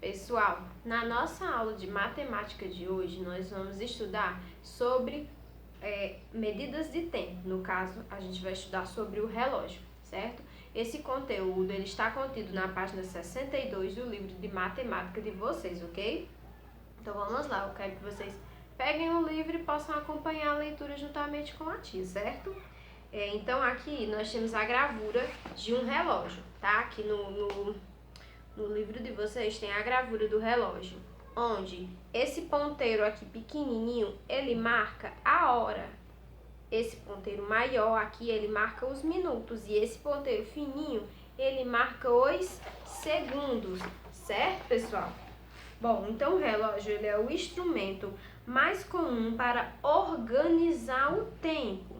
Pessoal, na nossa aula de matemática de hoje, nós vamos estudar sobre medidas de tempo. No caso, a gente vai estudar sobre o relógio, certo? Esse conteúdo ele está contido na página 62 do livro de matemática de vocês, ok? Então vamos lá, eu quero que vocês peguem o livro e possam acompanhar a leitura juntamente com a tia, certo? Então aqui nós temos a gravura de um relógio, tá? Aqui no livro de vocês tem a gravura do relógio, onde esse ponteiro aqui pequenininho, ele marca a hora. Esse ponteiro maior aqui, ele marca os minutos. E esse ponteiro fininho, ele marca os segundos. Certo, pessoal? Bom, então o relógio ele é o instrumento mais comum para organizar o tempo.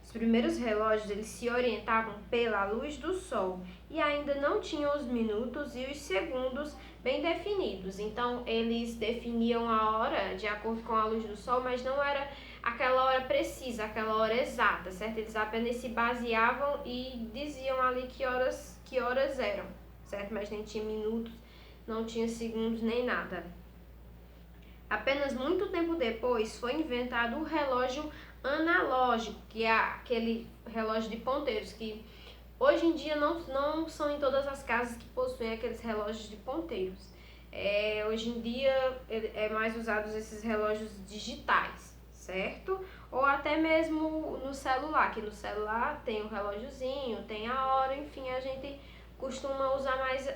Os primeiros relógios eles se orientavam pela luz do sol e ainda não tinham os minutos e os segundos bem definidos. Então, eles definiam a hora de acordo com a luz do sol, mas não era aquela hora precisa, aquela hora exata, certo? Eles apenas se baseavam e diziam ali que horas eram, certo? Mas nem tinha minutos, não tinha segundos nem nada. Apenas muito tempo depois foi inventado o relógio analógico, que é aquele relógio de ponteiros que hoje em dia não são em todas as casas que possuem aqueles relógios de ponteiros. Hoje em dia é mais usados esses relógios digitais, certo? Ou até mesmo no celular, que no celular tem o relógiozinho, tem a hora, enfim, a gente costuma usar mais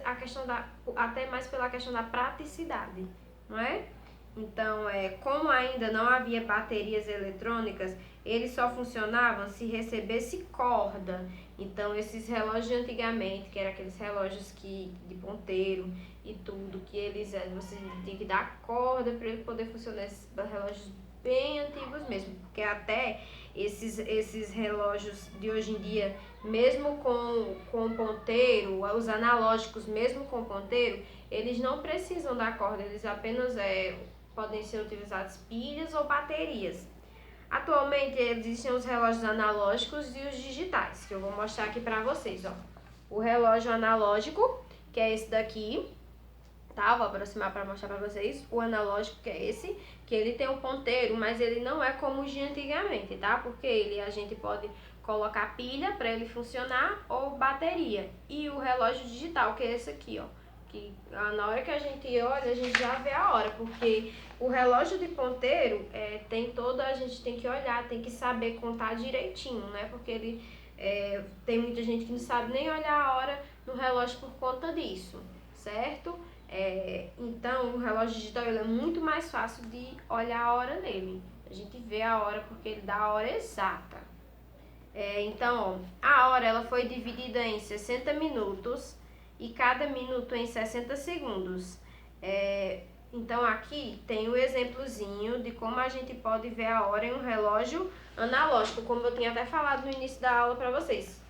até mais pela questão da praticidade, não é? Então, como ainda não havia baterias eletrônicas, eles só funcionavam se recebesse corda. Então, esses relógios de antigamente, que eram aqueles relógios de ponteiro e tudo, que você tinha que dar corda para ele poder funcionar, esses relógios bem antigos mesmo, porque até esses relógios de hoje em dia, mesmo com ponteiro, os analógicos mesmo com ponteiro, eles não precisam da corda, eles apenas podem ser utilizados pilhas ou baterias. Atualmente existem os relógios analógicos e os digitais, que eu vou mostrar aqui para vocês, ó. O relógio analógico, que é esse daqui, tá? Vou aproximar para mostrar para vocês. O analógico, que é esse, que ele tem um ponteiro, mas ele não é como os de antigamente, tá? Porque a gente pode colocar pilha para ele funcionar ou bateria. E o relógio digital, que é esse aqui, ó. Que na hora que a gente olha, a gente já vê a hora, porque o relógio de ponteiro a gente tem que olhar, tem que saber contar direitinho, né? Porque tem muita gente que não sabe nem olhar a hora no relógio por conta disso, certo? Então, o relógio digital ele é muito mais fácil de olhar a hora nele. A gente vê a hora porque ele dá a hora exata. Então, ó, a hora ela foi dividida em 60 minutos e cada minuto em 60 segundos. Então, aqui tem o exemplozinho de como a gente pode ver a hora em um relógio analógico, como eu tinha até falado no início da aula para vocês.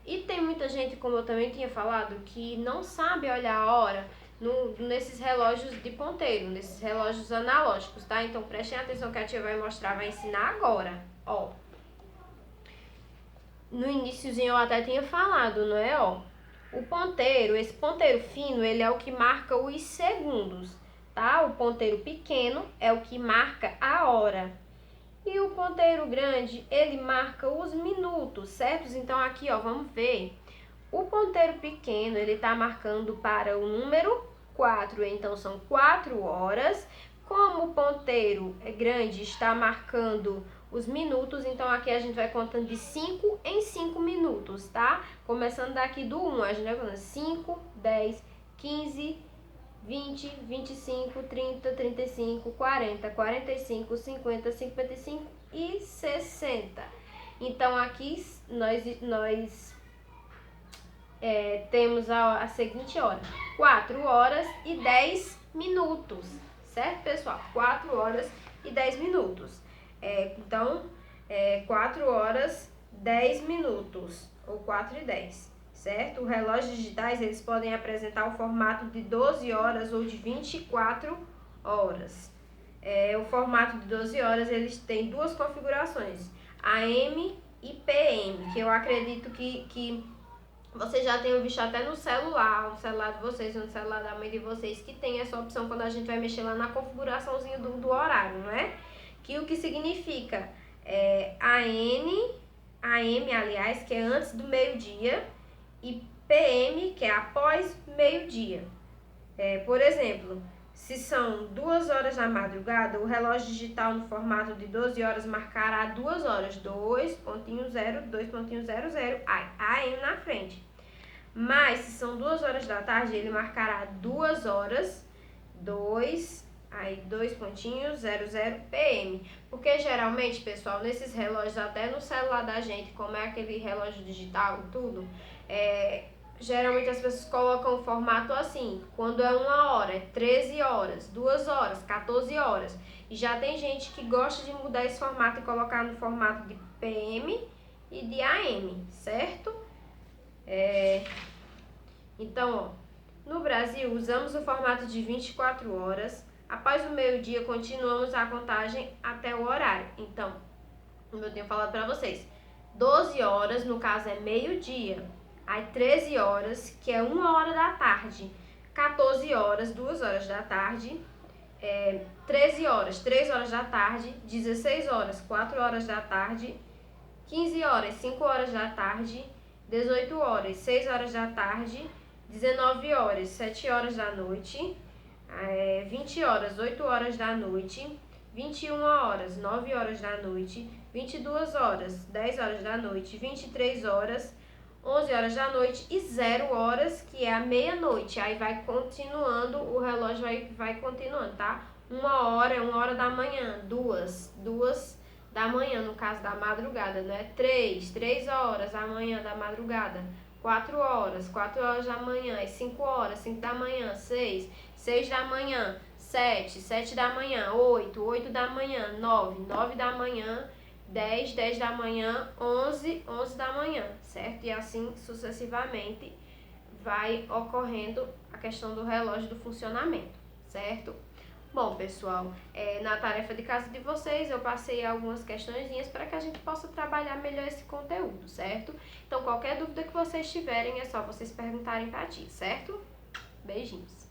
E tem muita gente, como eu também tinha falado, que não sabe olhar a hora nesses relógios de ponteiro, nesses relógios analógicos, tá? Então, prestem atenção que a tia vai ensinar agora, ó. No iniciozinho eu até tinha falado, não é, ó? O ponteiro, esse ponteiro fino, ele é o que marca os segundos, tá? O ponteiro pequeno é o que marca a hora. E o ponteiro grande, ele marca os minutos, certo? Então aqui, ó, vamos ver. O ponteiro pequeno, ele tá marcando para o número 4, então são 4 horas. Como o ponteiro grande está marcando os minutos, então aqui a gente vai contando de 5 em 5 minutos, tá? Começando daqui do 1, a gente vai contando 5, 10, 15, 20, 25, 30, 35, 40, 45, 50, 55 e 60. Então aqui nós temos a seguinte hora: 4 horas e 10 minutos, certo, pessoal? 4 horas e 10 minutos. Então, 4 horas, 10 minutos, ou 4 e 10, certo? Os relógios digitais, eles podem apresentar o formato de 12 horas ou de 24 horas. O formato de 12 horas, eles têm duas configurações, AM e PM, que eu acredito que Vocês já tenham visto até no celular, o celular de vocês, no celular da mãe de vocês, que tem essa opção quando a gente vai mexer lá na configuraçãozinha do horário, não é? Que o que significa AM, aliás, que é antes do meio-dia, e PM, que é após meio-dia. Por exemplo, se são 2 horas da madrugada, o relógio digital no formato de 12 horas marcará 2 horas, 2.0, 2.00, AM na frente. Mas se são 2 horas da tarde, ele marcará 2 horas, 2.00 PM. Porque geralmente, pessoal, nesses relógios, até no celular da gente, como é aquele relógio digital e tudo, geralmente as pessoas colocam o formato assim, quando é 1 hora, é 13 horas, 2 horas, 14 horas. E já tem gente que gosta de mudar esse formato e colocar no formato de PM e de AM, certo? Então, ó, no Brasil, usamos o formato de 24 horas. Após o meio-dia, continuamos a contagem até o horário. Então, como eu tenho falado para vocês, 12 horas, no caso, é meio-dia. Aí 13 horas, que é 1 hora da tarde. 14 horas, 2 horas da tarde. 13 horas, 3 horas da tarde. 16 horas, 4 horas da tarde. 15 horas, 5 horas da tarde. 18 horas, 6 horas da tarde. 19 horas, 7 horas da noite. 20 horas, 8 horas da noite. 21 horas, 9 horas da noite. 22 horas, 10 horas da noite. 23 horas, 11 horas da noite e 0 horas, que é a meia-noite. Aí vai continuando, o relógio vai continuando, tá? 1 hora é 1 hora da manhã, 2 da manhã, no caso da madrugada, né? 3 horas da manhã da madrugada. 4 horas da manhã, 5 horas, 5 da manhã, 6 da manhã, 7 da manhã, 8 da manhã, 9 da manhã, 10 da manhã, 11 da manhã, certo? E assim sucessivamente vai ocorrendo a questão do relógio do funcionamento, certo? Bom, pessoal, na tarefa de casa de vocês eu passei algumas questõezinhas para que a gente possa trabalhar melhor esse conteúdo, certo? Então, qualquer dúvida que vocês tiverem é só vocês perguntarem para ti, certo? Beijinhos!